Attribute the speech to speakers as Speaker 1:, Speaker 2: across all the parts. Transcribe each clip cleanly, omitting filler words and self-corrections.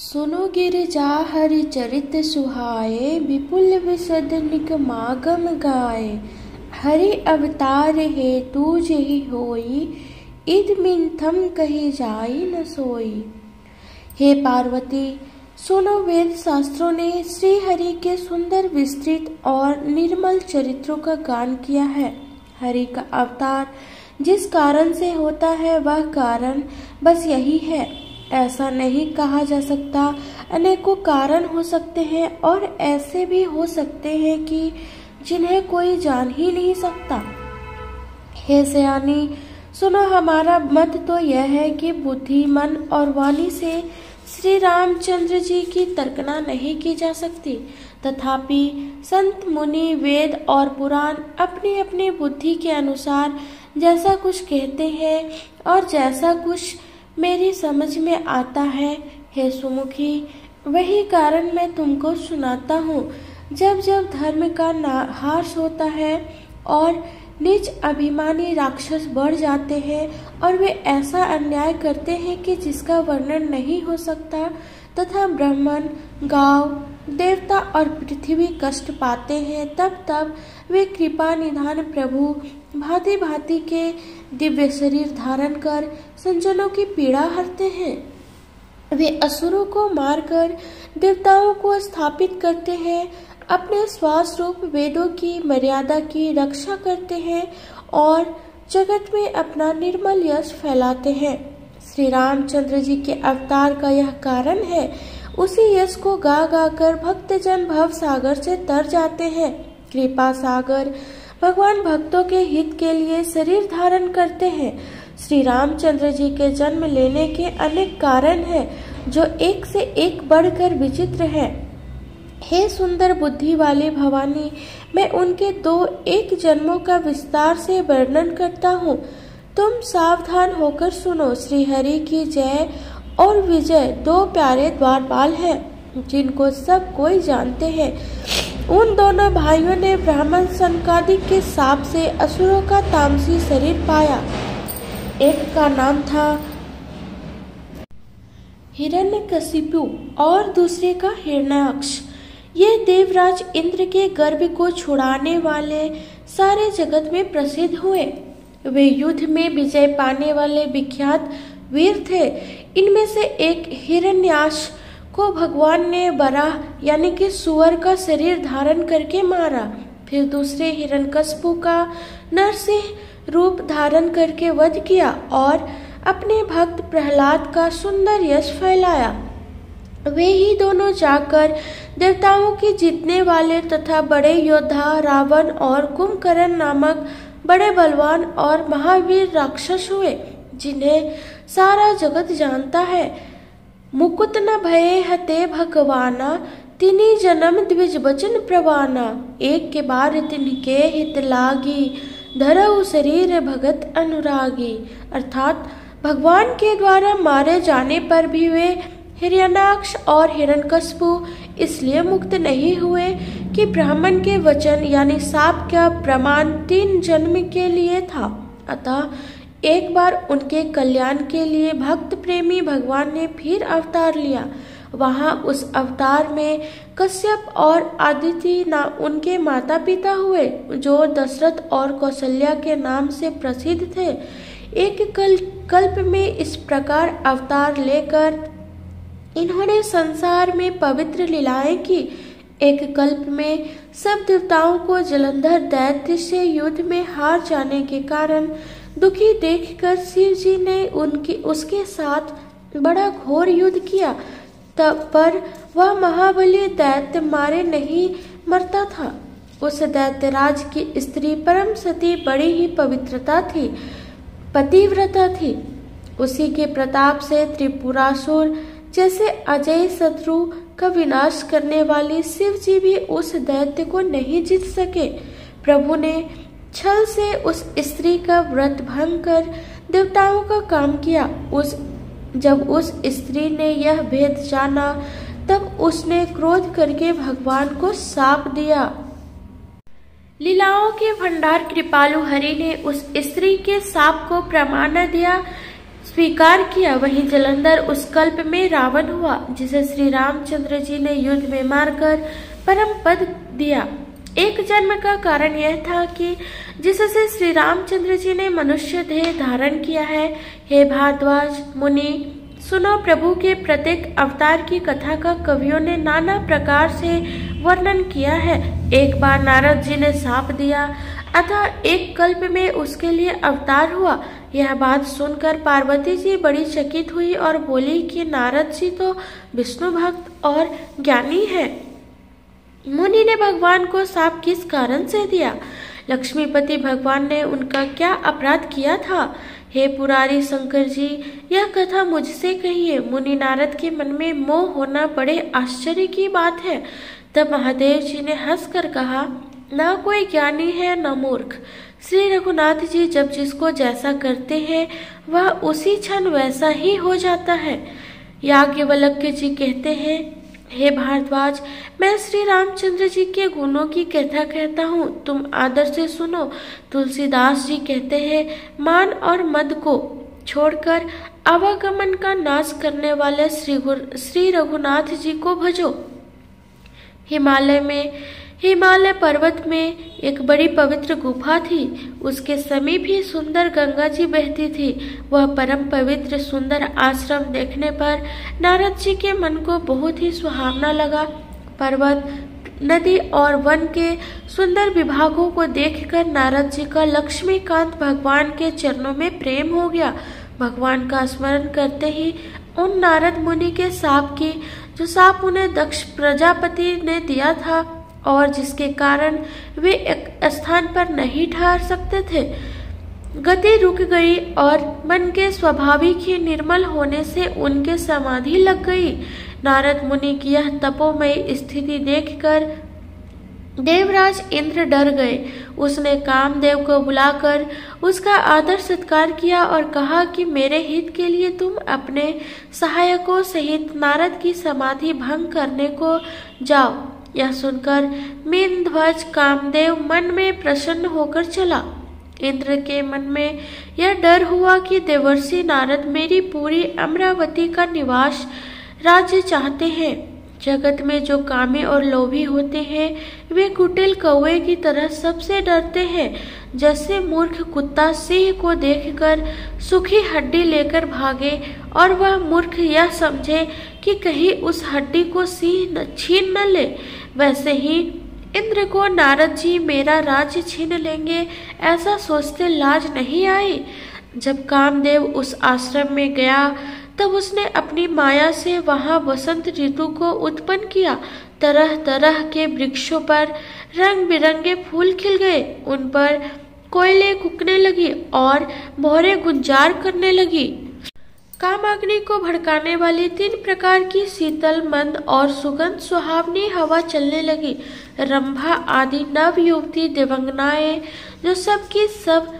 Speaker 1: सुनो गिरिजा हरि चरित सुहाए, विपुल विशद निगमागम गाए। हरि अवतार हेतु जेहि होई, इद मिथम कही जाई न सोई। हे पार्वती, सुनो, वेद शास्त्रों ने श्री हरि के सुंदर विस्तृत और निर्मल चरित्रों का गान किया है। हरि का अवतार जिस कारण से होता है वह कारण बस यही है। ऐसा नहीं कहा जा सकता। अनेकों कारण हो सकते हैं और ऐसे भी हो सकते हैं कि जिन्हें कोई जान ही नहीं सकता। हे सयानी, सुनो, हमारा मत तो यह है कि बुद्धि, मन और वाणी से श्री रामचंद्र जी की तर्कना नहीं की जा सकती। तथापि संत, मुनि, वेद और पुराण अपनी अपनी बुद्धि के अनुसार जैसा कुछ कहते हैं और जैसा कुछ मेरी समझ में आता है, हे सुमुखी, वही कारण मैं तुमको सुनाता हूँ। जब जब धर्म का नाश होता है और नीच अभिमानी राक्षस बढ़ जाते हैं और वे ऐसा अन्याय करते हैं कि जिसका वर्णन नहीं हो सकता, तथा ब्राह्मण, गांव, देवता और पृथ्वी कष्ट पाते हैं, तब तब वे कृपा निधान प्रभु भांति भांति के दिव्य शरीर धारण कर संजनों की पीड़ा हरते हैं। वे असुरों को मारकर देवताओं को स्थापित करते हैं, अपने श्वास रूप वेदों की मर्यादा की रक्षा करते हैं और जगत में अपना निर्मल यश फैलाते हैं। श्री रामचंद्र जी के अवतार का यह कारण है। उसी यश को गा गा कर भक्तजन भव सागर से तर जाते हैं। कृपा सागर भगवान भक्तों के हित के लिए शरीर धारण करते हैं। श्री रामचंद्र जी के जन्म लेने के अनेक कारण हैं, जो एक से एक बढ़कर विचित्र हैं। हे सुंदर बुद्धि वाली भवानी, मैं उनके एक जन्मों का विस्तार से वर्णन करता हूँ। तुम सावधान होकर सुनो। श्री हरि की जय और विजय दो प्यारे द्वारपाल हैं, जिनको सब कोई जानते हैं। उन दोनों भाइयों ने ब्राह्मण सनकादिक के शाप से असुरों का तामसी शरीर पाया। एक का नाम था हिरण्यकशिपु और दूसरे का हिरण्याक्ष। ये देवराज इंद्र के गर्भ को छुड़ाने वाले सारे जगत में प्रसिद्ध हुए। वे युद्ध में विजय पाने वाले विख्यात वीर थे। इनमें से एक हिरण्याक्ष को भगवान ने वराह यानी कि सुअर का शरीर धारण करके मारा। फिर दूसरे हिरण्यकशिपु का नरसिंह रूप धारण करके वध किया और अपने भक्त प्रहलाद का सुंदर यश फैलाया। वे ही दोनों जाकर देवताओं की जीतने वाले तथा बड़े योद्धा रावण और कुंभकर्ण नामक बड़े बलवान और महावीर राक्षस हुए, जिन्हें सारा जगत जानता है। मुकुत न भये हते भगवाना, तिनि जन्म द्विज बचन प्रवाना। एक के बार तिनके हित लागी, धरऊ शरीर भगत अनुरागी। अर्थात भगवान के द्वारा मारे जाने पर भी वे हिरण्याक्ष और हिरण्यकशिपु इसलिए मुक्त नहीं हुए कि ब्राह्मण के वचन यानी शाप का प्रमाण 3 जन्म के लिए था। अतः एक बार उनके कल्याण के लिए भक्त प्रेमी भगवान ने फिर अवतार लिया। वहां उस अवतार में कश्यप और आदिति उनके माता पिता हुए, जो दशरथ और कौशल्या के नाम से प्रसिद्ध थे। एक कल्प में इस प्रकार अवतार लेकर इन्होंने संसार में पवित्र लीलाएं की। एक कल्प में सब देवताओं को जलंधर दैत्य से युद्ध में हार जाने के कारण दुखी देखकर शिव जी ने उसके साथ बड़ा घोर युद्ध किया। तब पर वह महाबली दैत्य मारे नहीं मरता था। उस दैत्यराज की स्त्री परम सती बड़ी ही पवित्रता थी, पतिव्रता थी। उसी के प्रताप से त्रिपुरासुर जैसे अजय शत्रु का विनाश करने वाली शिव जी भी उस दैत्य को नहीं जीत सके। प्रभु ने छल से उस स्त्री का व्रत भंग कर देवताओं का काम किया। जब उस स्त्री ने यह भेद जाना, तब उसने क्रोध करके भगवान को शाप दिया। लीलाओं के भंडार कृपालु हरि ने उस स्त्री के शाप को प्रमाण दिया स्वीकार किया। वहीं जलंधर उस कल्प में रावण हुआ जिसे श्री रामचंद्र जी ने युद्ध में मारकर परम पद दिया। एक जन्म का कारण यह था कि जिससे श्री रामचंद्र जी ने मनुष्य देह धारण किया है। हे भारद्वाज मुनि, सुनो, प्रभु के प्रत्येक अवतार की कथा का कवियों ने नाना प्रकार से वर्णन किया है। एक बार नारद जी ने शाप दिया, अतः एक कल्प में उसके लिए अवतार हुआ। यह बात सुनकर पार्वती जी बड़ी चकित हुई और बोली कि नारद जी तो विष्णु भक्त और ज्ञानी है, मुनि ने भगवान को शाप किस कारण से दिया? लक्ष्मीपति भगवान ने उनका क्या अपराध किया था? हे पुरारी शंकर जी, यह कथा मुझसे कहिए। मुनि नारद के मन में मोह होना बड़े आश्चर्य की बात है। तब महादेव जी ने हंसकर कहा, ना कोई ज्ञानी है न मूर्ख। श्री रघुनाथ जी जब जिसको जैसा करते हैं वह उसी क्षण वैसा ही हो जाता है। याज्ञवल्क्य जी कहते हैं, हे भारद्वाज, मैं श्री रामचंद्र जी के गुणों की कथा कहता हूँ, तुम आदर से सुनो। तुलसीदास जी कहते हैं, मान और मद को छोड़कर आवागमन का नाश करने वाले श्री रघुनाथ जी को भजो। हिमालय पर्वत में एक बड़ी पवित्र गुफा थी। उसके समीप ही सुंदर गंगा जी बहती थी। वह परम पवित्र सुंदर आश्रम देखने पर नारद जी के मन को बहुत ही सुहावना लगा। पर्वत, नदी और वन के सुंदर विभागों को देखकर नारद जी का लक्ष्मीकांत भगवान के चरणों में प्रेम हो गया। भगवान का स्मरण करते ही उन नारद मुनि के शाप की, जो शाप उन्हें दक्ष प्रजापति ने दिया था और जिसके कारण वे एक स्थान पर नहीं ठहर सकते थे, गति रुक गई और मन के स्वाभाविक ही निर्मल होने से उनके समाधि लग गई। नारद मुनि की यह तपोमयी स्थिति देखकर देवराज इंद्र डर गए। उसने कामदेव को बुलाकर उसका आदर सत्कार किया और कहा कि मेरे हित के लिए तुम अपने सहायकों सहित नारद की समाधि भंग करने को जाओ। यह सुनकर मीनध्वज कामदेव मन में प्रसन्न होकर चला। इंद्र के मन में यह डर हुआ कि देवर्षि नारद मेरी पूरी अमरावती का निवास राज्य चाहते हैं। जगत में जो कामी और लोभी होते हैं वे कुटिल कौवे की तरह सबसे डरते हैं। जैसे मूर्ख कुत्ता सिंह को देखकर सूखी हड्डी लेकर भागे और वह मूर्ख यह समझे कि कहीं उस हड्डी को सिंह छीन न ले, वैसे ही इंद्र को नारद जी मेरा राज्य छीन लेंगे ऐसा सोचते लाज नहीं आई। जब कामदेव उस आश्रम में गया तब उसने अपनी माया से वहां वसंत ऋतु को उत्पन्न किया। तरह तरह के वृक्षों पर रंग बिरंगे फूल खिल गए, उन पर कोयले कुकने लगी और मोहरे गुंजार करने लगी। कामाग्नि को भड़काने वाली 3 प्रकार की शीतल, मंद और सुगंध सुहावनी हवा चलने लगी। रंभा आदि नव युवती देवंगनाएं जो सबकी सब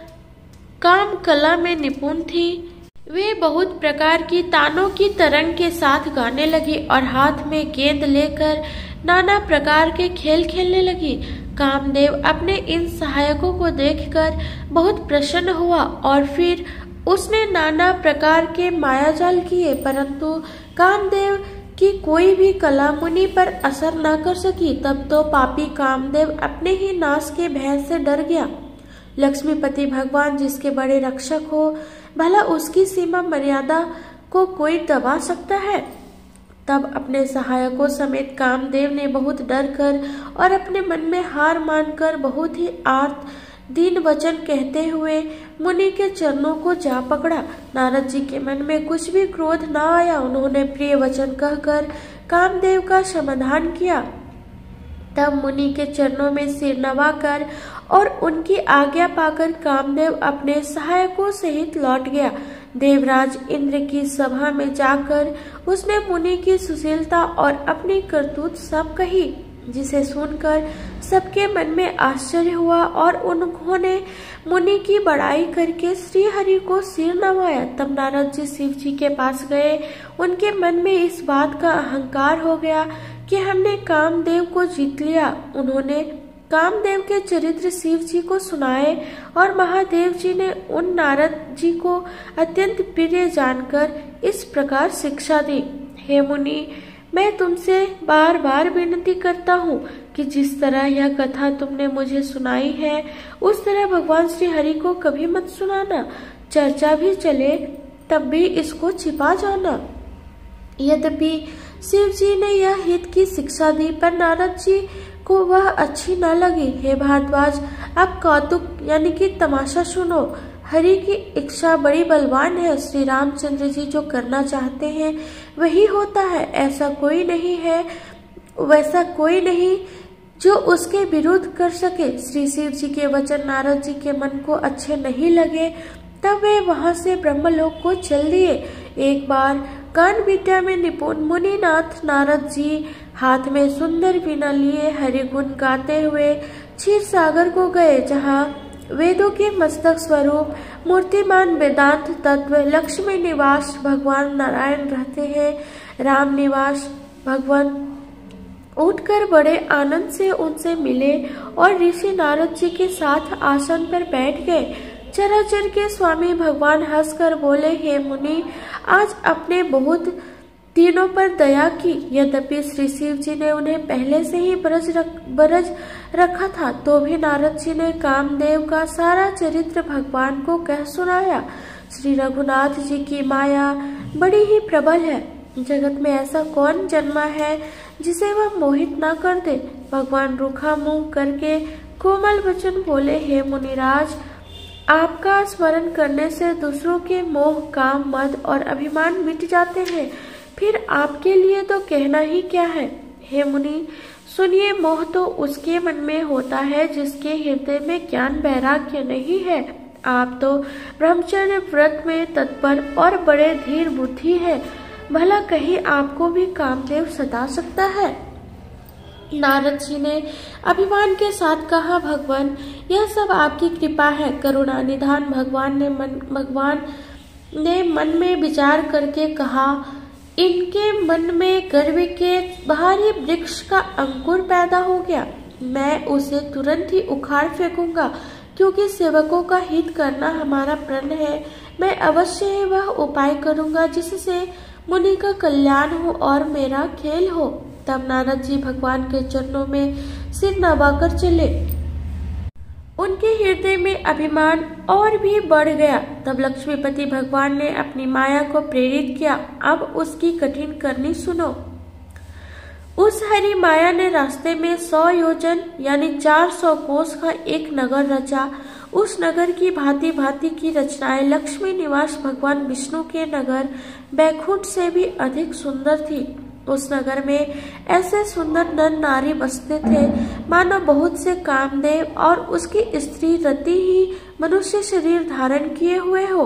Speaker 1: काम कला में निपुण थी, वे बहुत प्रकार की तानों की तरंग के साथ गाने लगी और हाथ में गेंद लेकर नाना प्रकार के खेल खेलने लगी। कामदेव अपने इन सहायकों को देखकर बहुत प्रसन्न हुआ और फिर उसने नाना प्रकार के मायाजाल किए, परंतु कामदेव की कोई भी कला मुनि पर असर न कर सकी। तब तो पापी कामदेव अपने ही नाश के भय से डर गया। लक्ष्मीपति भगवान जिसके बड़े रक्षक हो, भला उसकी सीमा मर्यादा को कोई दबा सकता है? तब अपने सहायकों समेत कामदेव ने बहुत डर कर और अपने मन में हार मानकर बहुत ही आर्त दीन वचन कहते हुए मुनि के चरणों को जा पकड़ा। नारद जी के मन में कुछ भी क्रोध न आया। उन्होंने प्रिय वचन कहकर कामदेव का समाधान किया। तब मुनि के चरणों में सिर नवाकर और उनकी आज्ञा पाकर कामदेव अपने सहायकों सहित लौट गया। देवराज इंद्र की सभा में जाकर उसने मुनि की सुशीलता और अपनी करतूत सब कही, जिसे सुनकर सबके मन में आश्चर्य हुआ और उन्होंने मुनि की बड़ाई करके श्री हरि को सिर नवाया। तब नारद जी शिव जी के पास गए। उनके मन में इस बात का अहंकार हो गया कि हमने कामदेव को जीत लिया। उन्होंने कामदेव के चरित्र शिव जी को सुनाए और महादेव जी ने उन नारद जी को अत्यंत प्रिय जानकर इस प्रकार शिक्षा दी। हे मुनि, मैं तुमसे बार बार विनती करता हूँ कि जिस तरह यह कथा तुमने मुझे सुनाई है उस तरह भगवान श्री हरि को कभी मत सुनाना। चर्चा भी चले तब भी इसको छिपा जाना। यद्यपि शिव जी ने यह हित की शिक्षा दी पर नारद जी को वह अच्छी न लगी। हे भारद्वाज, अब कौतुक यानी कि तमाशा सुनो। हरि की इच्छा बड़ी बलवान है। श्री रामचंद्र जी जो करना चाहते हैं वही होता है। ऐसा कोई नहीं है, वैसा कोई नहीं जो उसके विरुद्ध कर सके। श्री शिव जी के वचन नारद जी के मन को अच्छे नहीं लगे, तब वे वहां से ब्रह्मलोक को चल दिए। एक बार गान विद्या में निपुण मुनिनाथ नारद जी हाथ में सुंदर वीणा लिए हरिगुण गाते हुए क्षीर सागर को गए, जहाँ वेदों के मस्तक स्वरूप मूर्तिमान वेदांत तत्व लक्ष्मी निवास भगवान नारायण रहते हैं। राम निवास भगवान उठकर बड़े आनंद से उनसे मिले और ऋषि नारद जी के साथ आसन पर बैठ गए। चराचर के स्वामी भगवान हंसकर बोले, हे मुनि, आज अपने बहुत तीनों पर दया की। यद्यपि श्री शिव जी ने उन्हें पहले से ही बरज रखा था, तो भी नारद जी ने कामदेव का सारा चरित्र भगवान को कह सुनाया। श्री रघुनाथ जी की माया बड़ी ही प्रबल है। जगत में ऐसा कौन जन्मा है जिसे वह मोहित ना कर दे। भगवान रूखा मुंह करके कोमल वचन बोले, हे मुनिराज, आपका स्मरण करने से दूसरों के मोह, काम, मद और अभिमान मिट जाते हैं। फिर आपके लिए तो कहना ही क्या है। हे मुनि, सुनिए, मोह तो उसके मन में होता है जिसके हृदय में ज्ञान वैराग्य नहीं है। आप तो ब्रह्मचर्य व्रत में तत्पर और बड़े धीर बुद्धि है, भला कहीं आपको भी कामदेव सता सकता है। नारद जी ने अभिमान के साथ कहा, भगवान, यह सब आपकी कृपा है, करुणा निधान। भगवान ने मन में विचार करके कहा, इनके मन में गर्व के भारी वृक्ष का अंकुर पैदा हो गया। मैं उसे तुरंत ही उखाड़ फेंकूंगा, क्योंकि सेवकों का हित करना हमारा प्रण है। मैं अवश्य ही वह उपाय करूंगा जिससे मुनि का कल्याण हो और मेरा खेल हो। तब नारद जी भगवान के चरणों में सिर नवाकर चले। उनके हृदय में अभिमान और भी बढ़ गया। तब लक्ष्मीपति भगवान ने अपनी माया को प्रेरित किया। अब उसकी कठिन करनी सुनो। उस हरि माया ने रास्ते में 100 योजन यानी 400 कोस का एक नगर रचा। उस नगर की भांति भांति की रचनाएं लक्ष्मी निवास भगवान विष्णु के नगर बैकुंठ से भी अधिक सुंदर थी। उस नगर में ऐसे सुंदर नर नारी बसते थे मानो बहुत से कामदेव और उसकी स्त्री रति ही मनुष्य शरीर धारण किए हुए हो।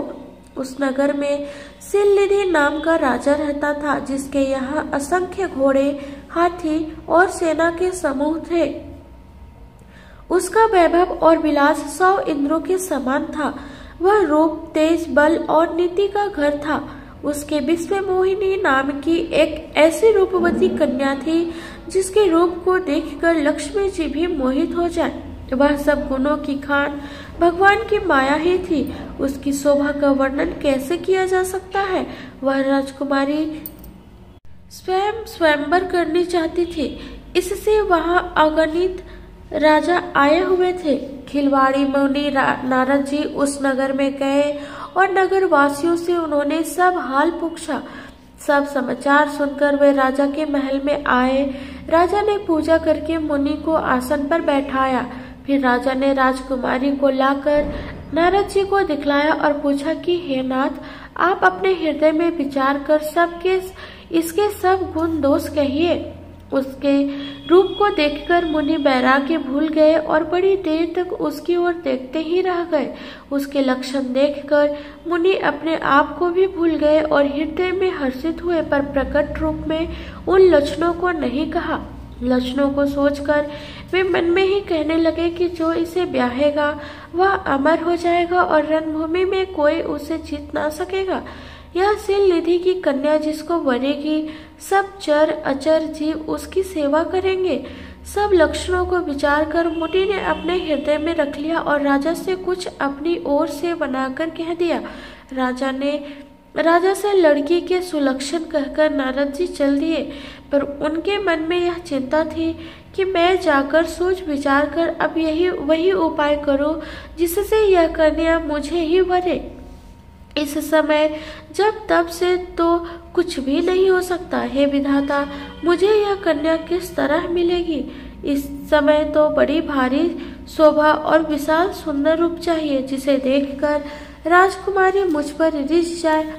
Speaker 1: उस नगर में सिलनिधि नाम का राजा रहता था, जिसके यहाँ असंख्य घोड़े, हाथी और सेना के समूह थे। उसका वैभव और विलास 100 इंद्रों के समान था। वह रूप, तेज, बल और नीति का घर था। उसके विश्व मोहिनी नाम की एक ऐसी रूपवती कन्या थी जिसके रूप को देखकर लक्ष्मी जी भी मोहित हो जाए। वह सब गुणों की खान भगवान की माया ही थी। उसकी शोभा का वर्णन कैसे किया जा सकता है। वह राजकुमारी स्वयं स्वयंवर करनी चाहती थी, इससे वहां अगणित राजा आए हुए थे। खिलवाड़ी मुनि नारद जी उस नगर में गए और नगर वासियों से उन्होंने सब हाल पूछा। सब समाचार सुनकर वे राजा के महल में आए। राजा ने पूजा करके मुनि को आसन पर बैठाया। फिर राजा ने राजकुमारी को लाकर नारद जी को दिखलाया और पूछा कि हे नाथ, आप अपने हृदय में विचार कर इसके सब गुण दोष कहिए। उसके रूप को देखकर मुनि वैराग्य भूल गए और बड़ी देर तक उसकी ओर देखते ही रह गए। उसके लक्षण देखकर मुनि अपने आप को भी भूल गए और हृदय में हर्षित हुए, पर प्रकट रूप में उन लक्षणों को नहीं कहा। लक्षणों को सोचकर वे मन में ही कहने लगे कि जो इसे ब्याहेगा वह अमर हो जाएगा और रणभूमि में कोई उसे जीत ना सकेगा। यह सिल निधि की कन्या जिसको वरेगी, सब चर अचर जीव उसकी सेवा करेंगे। सब लक्षणों को विचार कर मुनि ने अपने हृदय में रख लिया और राजा से कुछ अपनी ओर से बनाकर कह दिया। राजा से लड़की के सुलक्षण कहकर नारद जी चल दिए, पर उनके मन में यह चिंता थी कि मैं जाकर सोच विचार कर अब वही उपाय करूं जिससे यह कन्या मुझे ही वरे। इस समय जब तब से तो कुछ भी नहीं हो सकता। हे विधाता, मुझे यह कन्या किस तरह मिलेगी? इस समय तो बड़ी भारी शोभा और विशाल सुंदर रूप चाहिए, जिसे देखकर राजकुमारी मुझ पर रिझ जाए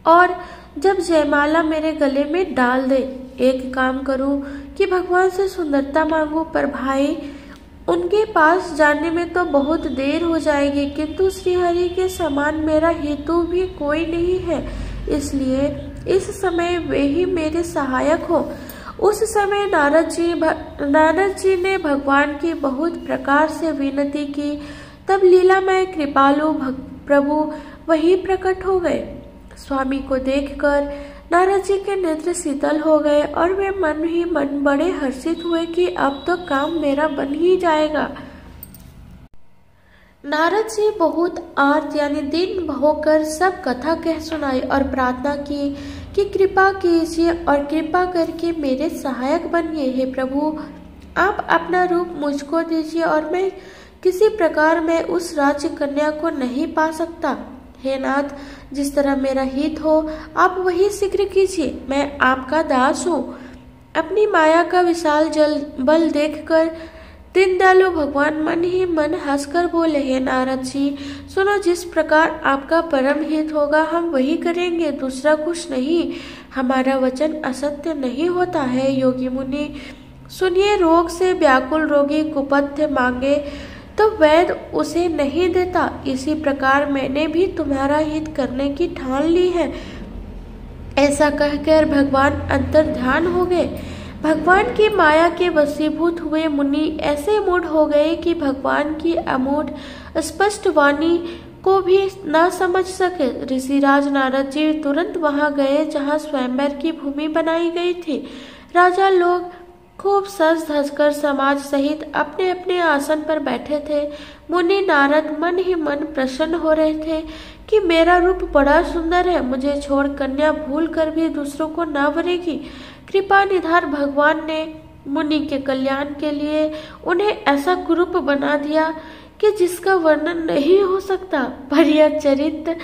Speaker 1: और जब जयमाला मेरे गले में डाल दे। एक काम करूं कि भगवान से सुंदरता मांगू, पर भाई उनके पास जाने में तो बहुत देर हो जाएगी, किंतु श्रीहरि के समान मेरा हेतु भी कोई नहीं है, इसलिए इस समय वे ही मेरे सहायक हो। उस समय नारद जी ने भगवान की बहुत प्रकार से विनती की। तब लीलामय कृपालु प्रभु वही प्रकट हो गए। स्वामी को देखकर नारद जी के नेत्र शीतल हो गए और वे मन ही मन बड़े हर्षित हुए कि अब तो काम मेरा बन ही जाएगा। नारद जी बहुत आर्त यानी दीन होकर सब कथा कह सुनाई और प्रार्थना की कि कृपा कीजिए और कृपा करके मेरे सहायक बनिए। हे प्रभु, आप अपना रूप मुझको दीजिए और मैं किसी प्रकार में उस राज्य कन्या को नहीं पा सकता। हे नाथ, जिस तरह मेरा हित हो आप वही शीघ्र कीजिए, मैं आपका दास हूँ। अपनी माया का विशाल बल देखकर दीनदयालु भगवान मन ही मन हंसकर बोले, हे नारद जी, सुनो, जिस प्रकार आपका परम हित होगा हम वही करेंगे, दूसरा कुछ नहीं। हमारा वचन असत्य नहीं होता है। योगी मुनि सुनिए, रोग से व्याकुल रोगी कुपथ्य मांगे तो वैद्य उसे नहीं देता। इसी प्रकार मैंने भी तुम्हारा हित करने की ठान ली है। ऐसा कहकर भगवान अंतर ध्यान हो गए। भगवान की माया के वशीभूत हुए मुनि ऐसे मूढ़ हो गए कि भगवान की अमूढ़ स्पष्ट वाणी को भी न समझ सके। ऋषिराज नारद जी तुरंत वहां गए जहां स्वयंवर की भूमि बनाई गई थी। राजा लोग खूब सज धज कर समाज सहित अपने अपने आसन पर बैठे थे। मुनि नारद मन ही मन प्रसन्न हो रहे थे कि मेरा रूप बड़ा सुंदर है, मुझे छोड़ कन्या भूल कर भी दूसरों को न वरेगी। कृपा निधार भगवान ने मुनि के कल्याण के लिए उन्हें ऐसा कुरूप बना दिया कि जिसका वर्णन नहीं हो सकता, पर यह चरित्र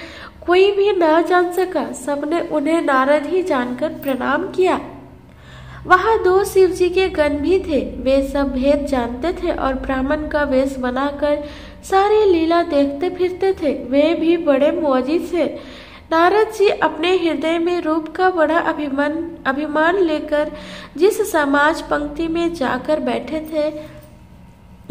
Speaker 1: कोई भी न जान सका। सबने उन्हें नारद ही जानकर प्रणाम किया। वहां 2 शिव जी के गण भी थे। वे सब भेद जानते थे और ब्राह्मण का वेश बनाकर सारी लीला देखते फिरते थे। वे भी बड़े मौजी थे। नारद जी अपने हृदय में रूप का बड़ा अभिमान लेकर जिस समाज पंक्ति में जाकर बैठे थे,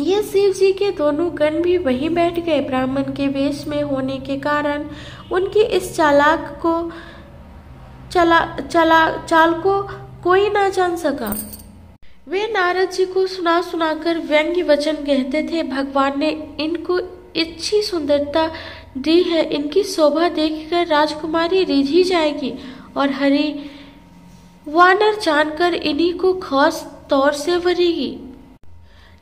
Speaker 1: ये शिव जी के दोनों गण भी वहीं बैठ गए। ब्राह्मण के वेश में होने के कारण उनकी इस चाल को कोई ना जान सका। वे नारद जी को सुना सुनाकर व्यंग्य वचन कहते थे। भगवान ने इनको इच्छी सुंदरता दी है, इनकी शोभा देखकर राजकुमारी रिझी जाएगी और हरि वानर जानकर इन्हीं को खास तौर से वरेगी।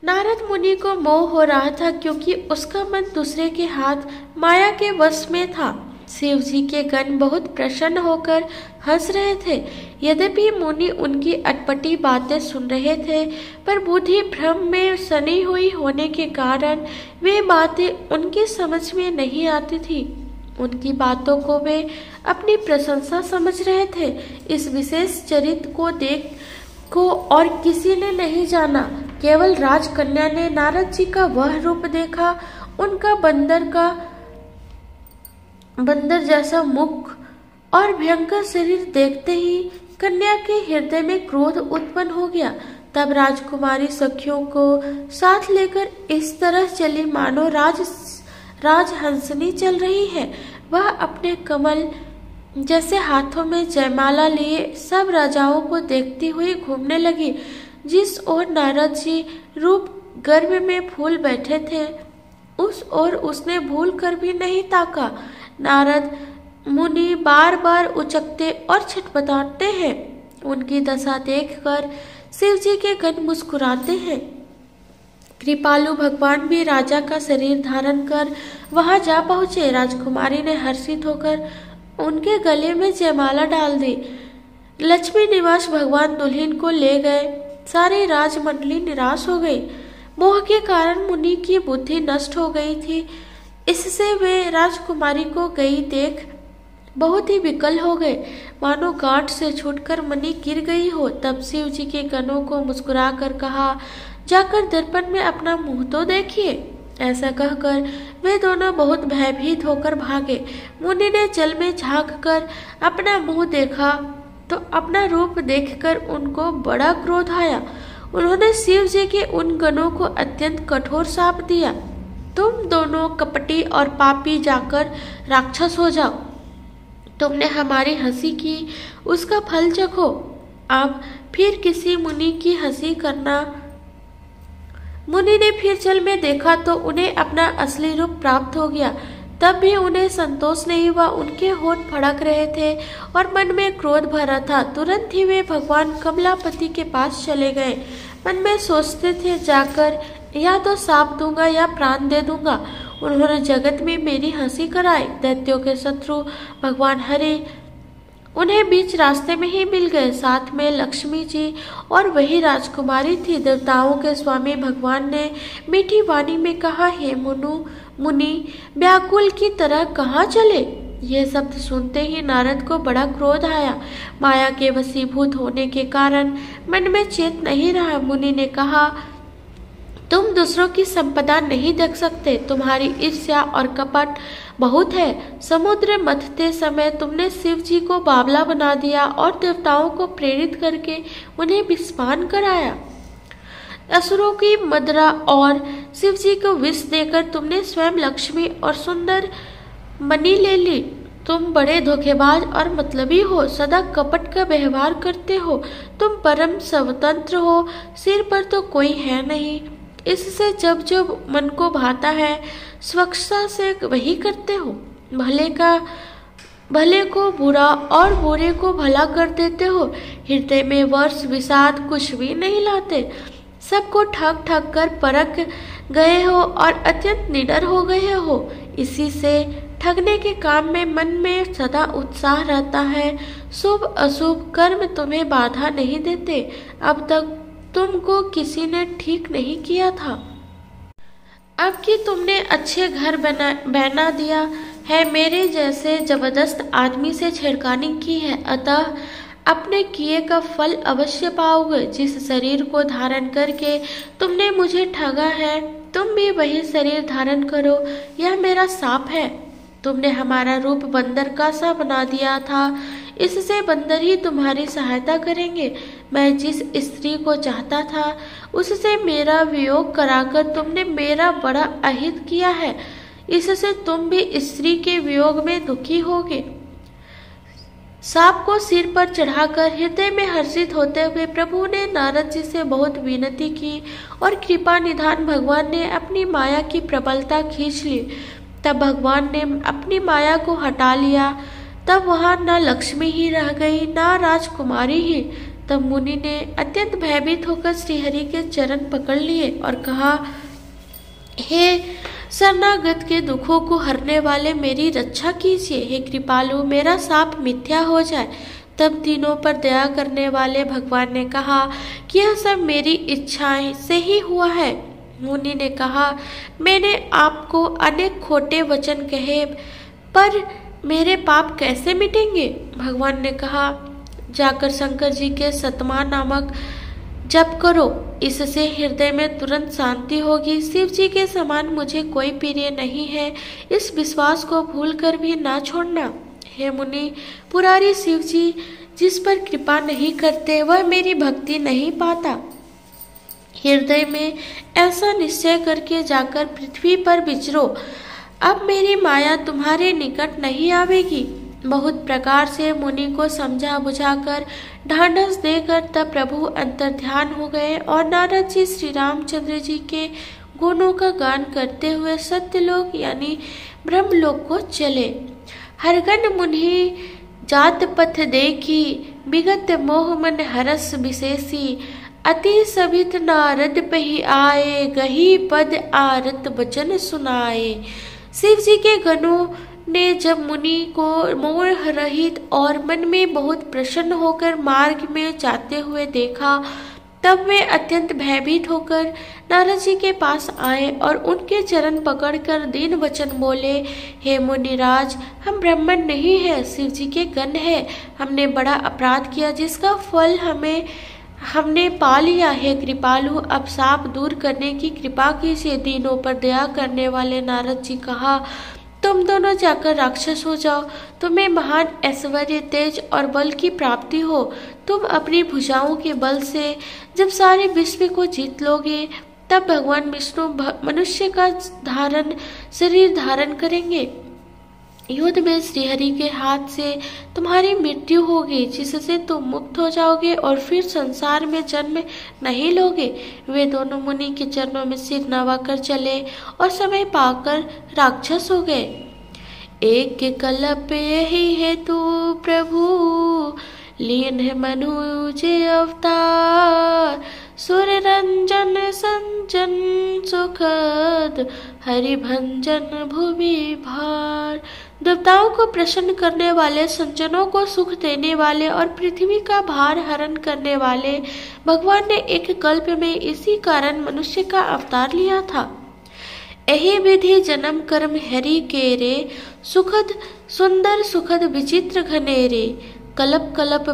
Speaker 1: नारद मुनि को मोह हो रहा था क्योंकि उसका मन दूसरे के हाथ माया के वश में था। शिव जी के गण बहुत प्रसन्न होकर हंस रहे थे। यद्यपि मुनि उनकी अटपटी बातें सुन रहे थे, पर बुद्धि भ्रम में सनी हुई होने के कारण वे बातें उनकी समझ में नहीं आती थी। उनकी बातों को वे अपनी प्रशंसा समझ रहे थे। इस विशेष चरित्र को और किसी ने नहीं जाना। केवल राजकन्या ने नारद जी का वह रूप देखा। उनका बंदर जैसा मुख और भयंकर शरीर देखते ही कन्या के हृदय में क्रोध उत्पन्न हो गया। तब राजकुमारी सखियों को साथ लेकर इस तरह चली मानो राजहंसनी चल रही है। वह अपने कमल जैसे हाथों में जयमाला लिए सब राजाओं को देखती हुई घूमने लगी। जिस ओर नारद जी रूप गर्भ में फूल बैठे थे, उस ओर उसने भूल कर भी नहीं ताका। नारद मुनि बार बार उचकते और छटपटाते हैं। उनकी दशा देखकर शिव जी के गण मुस्कुराते हैं। कृपालु भगवान भी राजा का शरीर धारण कर वहां जा पहुंचे। राजकुमारी ने हर्षित होकर उनके गले में जयमाला डाल दी। लक्ष्मी निवास भगवान दुल्हन को ले गए। सारी राजमंडली निराश हो गई। मोह के कारण मुनि की बुद्धि नष्ट हो गई थी। इससे वे राजकुमारी को गई देख बहुत ही विकल हो गए, मानो गांठ से छूटकर मुनि गिर गई हो। तब शिव जी के गणों को मुस्कुरा कर कहा, जाकर दर्पण में अपना मुंह तो देखिए। ऐसा कहकर वे दोनों बहुत भयभीत होकर भागे। मुनि ने जल में झांक कर अपना मुंह देखा तो अपना रूप देखकर उनको बड़ा क्रोध आया। उन्होंने शिव जी के उन गणों को अत्यंत कठोर शाप दिया, तुम दोनों कपटी और पापी जाकर राक्षस हो जाओ। तुमने हमारी हंसी की, उसका फल चखो। अब फिर किसी मुनि की हंसी करना। मुनि ने फिर जल में देखा तो उन्हें अपना असली रूप प्राप्त हो गया। तब भी उन्हें संतोष नहीं हुआ। उनके होंठ फड़क रहे थे और मन में क्रोध भरा था। तुरंत ही वे भगवान कमलापति के पास चले गए। मन में सोचते थे, जाकर या तो साप दूंगा या प्राण दे दूंगा। उन्होंने जगत में मेरी हंसी कराई। दैत्यों के शत्रु भगवान हरि उन्हें बीच रास्ते में ही मिल गए। साथ में लक्ष्मी जी और वही राजकुमारी थी। देवताओं के स्वामी भगवान ने मीठी वाणी में कहा, हे मुनि व्याकुल की तरह कहाँ चले। ये शब्द सुनते ही नारद को बड़ा क्रोध आया। माया के वशीभूत होने के कारण मन में चेत नहीं रहा। मुनि ने कहा, तुम दूसरों की संपदा नहीं देख सकते, तुम्हारी ईर्ष्या और कपट बहुत है। समुद्र मथते समय तुमने शिव जी को बावला बना दिया और देवताओं को प्रेरित करके उन्हें विस्पान कराया। असुरों की मदरा और शिव जी को विष देकर तुमने स्वयं लक्ष्मी और सुंदर मणि ले ली। तुम बड़े धोखेबाज और मतलबी हो, सदा कपट का व्यवहार करते हो। तुम परम स्वतंत्र हो, सिर पर तो कोई है नहीं। इससे जब जब मन को भाता है स्वच्छता से वही करते हो। भले को बुरा और बुरे को भला कर देते हो। हृदय में वर्ष विषाद कुछ भी नहीं लाते। सबको ठग ठग कर परख गए हो और अत्यंत निडर हो गए हो। इसी से ठगने के काम में मन में सदा उत्साह रहता है। शुभ अशुभ कर्म तुम्हें बाधा नहीं देते। अब तक तुमको किसी ने ठीक नहीं किया था। अब कि तुमने अच्छे घर बना दिया है, मेरे जैसे जबरदस्त आदमी से छेड़खानी की है, अतः अपने किए का फल अवश्य पाओगे। जिस शरीर को धारण करके तुमने मुझे ठगा है, तुम भी वही शरीर धारण करो, यह मेरा शाप है। तुमने हमारा रूप बंदर का सा बना दिया था, इससे बंदर ही तुम्हारी सहायता करेंगे। मैं जिस स्त्री को चाहता था उससे मेरा वियोग कराकर तुमने मेरा बड़ा अहित किया है, इससे तुम भी स्त्री के वियोग में दुखी होगे। सांप को सिर पर चढ़ाकर हृदय में हर्षित होते हुए प्रभु ने नारद जी से बहुत विनती की और कृपा निधान भगवान ने अपनी माया की प्रबलता खींच ली। तब भगवान ने अपनी माया को हटा लिया। तब वहां न लक्ष्मी ही रह गई न राजकुमारी ही। तब मुनि ने अत्यंत भयभीत होकर श्रीहरि के चरण पकड़ लिए और कहा, हे शरणागत के दुखों को हरने वाले मेरी रक्षा कीजिए। हे कृपालु मेरा शाप मिथ्या हो जाए। तब तीनों पर दया करने वाले भगवान ने कहा कि यह सब मेरी इच्छाएं से ही हुआ है। मुनि ने कहा, मैंने आपको अनेक खोटे वचन कहे, पर मेरे पाप कैसे मिटेंगे। भगवान ने कहा, जाकर शंकर जी के सतमा नामक जप करो, इससे हृदय में तुरंत शांति होगी। शिव जी के समान मुझे कोई प्रिय नहीं है, इस विश्वास को भूल कर भी ना छोड़ना। हे मुनि, पुरारी शिव जी जिस पर कृपा नहीं करते वह मेरी भक्ति नहीं पाता। हृदय में ऐसा निश्चय करके जाकर पृथ्वी पर विचरो। अब मेरी माया तुम्हारे निकट नहीं आवेगी। बहुत प्रकार से मुनि को समझा बुझाकर ढांढस देकर तब प्रभु अंतर्ध्यान हो गए और नारद जी श्री रामचंद्र जी के गुणों का गान करते हुए सत्यलोक यानी ब्रह्मलोक को चले। हरगन मुनि जात पथ देखी, विगत मोह मन हरस विशेषी। अति सभित नारद पही आए, गही पद आरत वचन सुनाए। शिव जी के गणों ने जब मुनि को मोह रहित और मन में बहुत प्रसन्न होकर मार्ग में जाते हुए देखा, तब वे अत्यंत भयभीत होकर नारद जी के पास आए और उनके चरण पकड़कर दीन वचन बोले, हे मुनिराज, हम ब्राह्मण नहीं है, शिव जी के गण है। हमने बड़ा अपराध किया जिसका फल हमने पा लिया है। कृपालु, अब शाप दूर करने की कृपा कीजिए। दीनों पर दया करने वाले नारद जी कहा, तुम दोनों जाकर राक्षस हो जाओ। तुम्हें महान ऐश्वर्य, तेज और बल की प्राप्ति हो। तुम अपनी भुजाओं के बल से जब सारे विश्व को जीत लोगे, तब भगवान विष्णु मनुष्य का शरीर धारण करेंगे। युद्ध में श्रीहरि के हाथ से तुम्हारी मृत्यु होगी, जिससे तुम मुक्त हो जाओगे और फिर संसार में जन्म नहीं लोगे। वे दोनों मुनि के चरणों में सिर नवाकर चले और समय पाकर राक्षस हो गए। एक कल्प यही है तू प्रभु, लीन है मनुज अवतार। सूर्य रंजन संजन सुखद, हरि भंजन भुवि भार। देवताओं को प्रसन्न करने वाले, संजनों को सुख देने वाले और पृथ्वी का भार हरण करने वाले भगवान ने एक कल्प में इसी कारण मनुष्य का अवतार लिया था। यही विधि जन्म कर्म हरि के रे, सुखद सुंदर सुखद विचित्र घनेरे। कलप कलप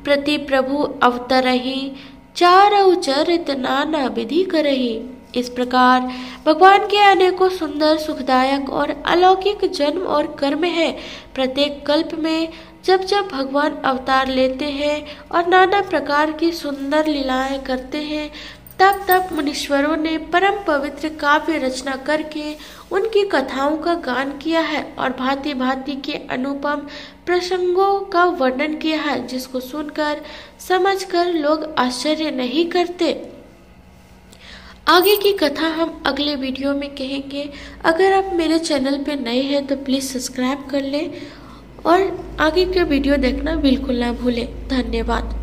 Speaker 1: प्रति प्रभु अवतरहि, चारौ चरित नाना विधि करहि। इस प्रकार भगवान के अनेकों सुंदर, सुखदायक और अलौकिक जन्म और कर्म है। प्रत्येक कल्प में जब जब भगवान अवतार लेते हैं और नाना प्रकार की सुंदर लीलाएं करते हैं, तब तब मुनीश्वरों ने परम पवित्र काव्य रचना करके उनकी कथाओं का गान किया है और भांति भांति के अनुपम प्रसंगों का वर्णन किया है, जिसको सुनकर समझकर लोग आश्चर्य नहीं करते। आगे की कथा हम अगले वीडियो में कहेंगे। अगर आप मेरे चैनल पे नए हैं तो प्लीज़ सब्सक्राइब कर लें और आगे के वीडियो देखना बिल्कुल ना भूलें। धन्यवाद।